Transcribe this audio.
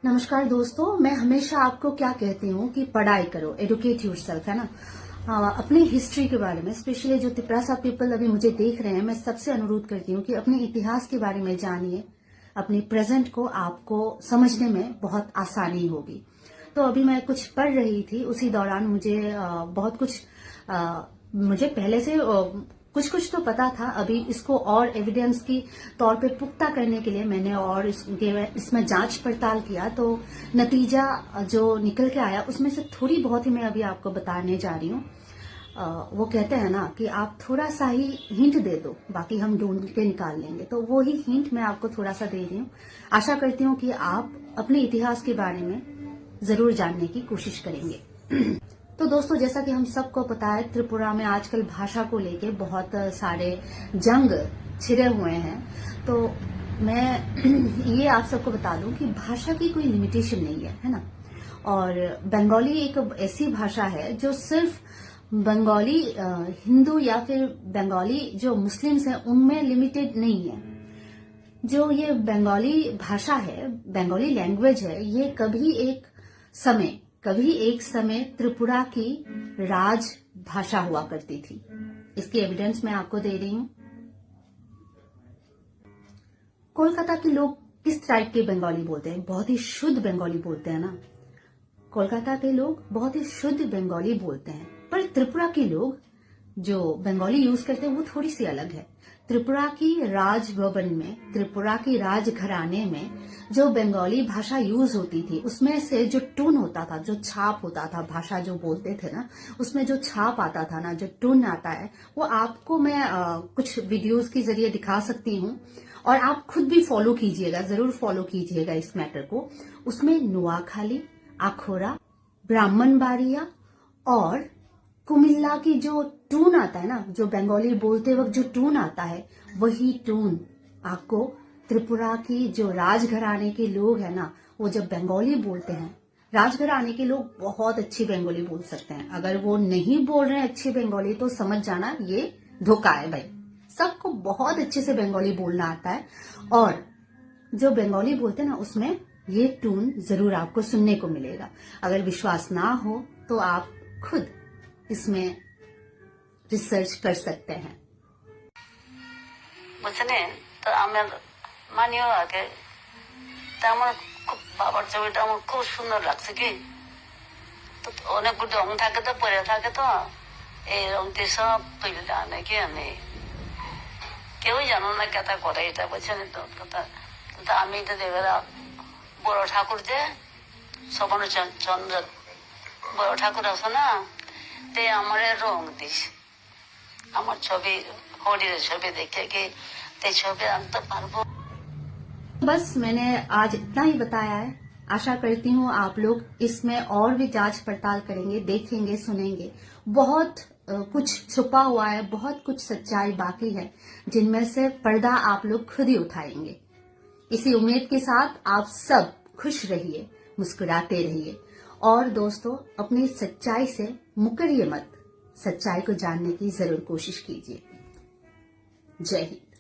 नमस्कार दोस्तों, मैं हमेशा आपको क्या कहती हूँ कि पढ़ाई करो, एडुकेट योरसेल्फ, है ना। अपनी हिस्ट्री के बारे में, स्पेशली जो तिपरासा पीपल अभी मुझे देख रहे हैं, मैं सबसे अनुरोध करती हूँ कि अपने इतिहास के बारे में जानिए। अपनी प्रेजेंट को आपको समझने में बहुत आसानी होगी। तो अभी मैं कुछ पढ़ रही थी, उसी दौरान मुझे बहुत कुछ मुझे पहले से कुछ कुछ तो पता था। अभी इसको और एविडेंस की तौर पे पुख्ता करने के लिए मैंने और इसमें जांच पड़ताल किया, तो नतीजा जो निकल के आया उसमें से थोड़ी बहुत ही मैं अभी आपको बताने जा रही हूँ। वो कहते हैं ना कि आप थोड़ा सा ही हिंट दे दो, बाकी हम ढूंढ के निकाल लेंगे। तो वो ही हिंट मैं आपको थोड़ा सा दे रही हूँ। आशा करती हूँ कि आप अपने इतिहास के बारे में जरूर जानने की कोशिश करेंगे। तो दोस्तों, जैसा कि हम सबको पता है, त्रिपुरा में आजकल भाषा को लेके बहुत सारे जंग छिड़े हुए हैं। तो मैं ये आप सबको बता दूं कि भाषा की कोई लिमिटेशन नहीं है ना। और बंगाली एक ऐसी भाषा है जो सिर्फ बंगाली हिंदू या फिर बंगाली जो मुस्लिम्स हैं उनमें लिमिटेड नहीं है। जो ये बंगाली भाषा है, बंगाली लैंग्वेज है, ये कभी एक समय त्रिपुरा की राज भाषा हुआ करती थी। इसकी एविडेंस मैं आपको दे रही हूं। कोलकाता के लोग किस टाइप के बंगाली बोलते हैं? बहुत ही शुद्ध बंगाली बोलते हैं ना। कोलकाता के लोग बहुत ही शुद्ध बंगाली बोलते हैं, पर त्रिपुरा के लोग जो बंगाली यूज करते हैं वो थोड़ी सी अलग है। त्रिपुरा की राजभवन में, त्रिपुरा की राजघराने में जो बंगाली भाषा यूज होती थी, उसमें से जो टोन होता था, जो छाप होता था, भाषा जो बोलते थे ना, उसमें जो छाप आता था ना, जो टोन आता है, वो आपको मैं कुछ वीडियोस के जरिए दिखा सकती हूँ। और आप खुद भी फॉलो कीजिएगा, जरूर फॉलो कीजिएगा इस मैटर को। उसमें नुआखाली, आखोरा, ब्राह्मण बारिया और कुमिल्ला की जो टून आता है ना, जो बंगाली बोलते वक्त जो टून आता है, वही टून आपको त्रिपुरा की जो राजघराने के लोग हैं ना, वो जब बंगाली बोलते हैं, राजघराने के लोग बहुत अच्छी बंगाली बोल सकते हैं। अगर वो नहीं बोल रहे हैं अच्छी बंगाली तो समझ जाना ये धोखा है भाई। सबको बहुत अच्छे से बंगाली बोलना आता है, और जो बंगाली बोलते हैं ना, उसमें ये टून जरूर आपको सुनने को मिलेगा। अगर विश्वास ना हो तो आप खुद इसमें रिसर्च कर सकते हैं। বুঝলেন তো আমার মানিও আগে তা আমার খুব বাবার ছবিটা আমার খুব সুন্দর লাগছে কি তো অনেকগুলো রং থাকে তো পরে থাকে তো এই রংটি সব তুলে আনে কি আনে কেউই জানো না কেতা করে এটা বুঝছেন তো কথা তো আমি তো দেখলাম বড় ঠাকুর যে সবন চন্দ্র বড় ঠাকুর আছে না তে আমার রং দিস আমার ছবি হরির ছবি দেখে কি ते ছবি আনতে পারবো। बस मैंने आज इतना ही बताया है। आशा करती हूँ आप लोग इसमें और भी जांच पड़ताल करेंगे, देखेंगे, सुनेंगे। बहुत कुछ छुपा हुआ है, बहुत कुछ सच्चाई बाकी है, जिनमें से पर्दा आप लोग खुद ही उठाएंगे। इसी उम्मीद के साथ आप सब खुश रहिए, मुस्कुराते रहिए, और दोस्तों अपनी सच्चाई से मुकरिए मत। सच्चाई को जानने की जरूर कोशिश कीजिए। जय हिंद।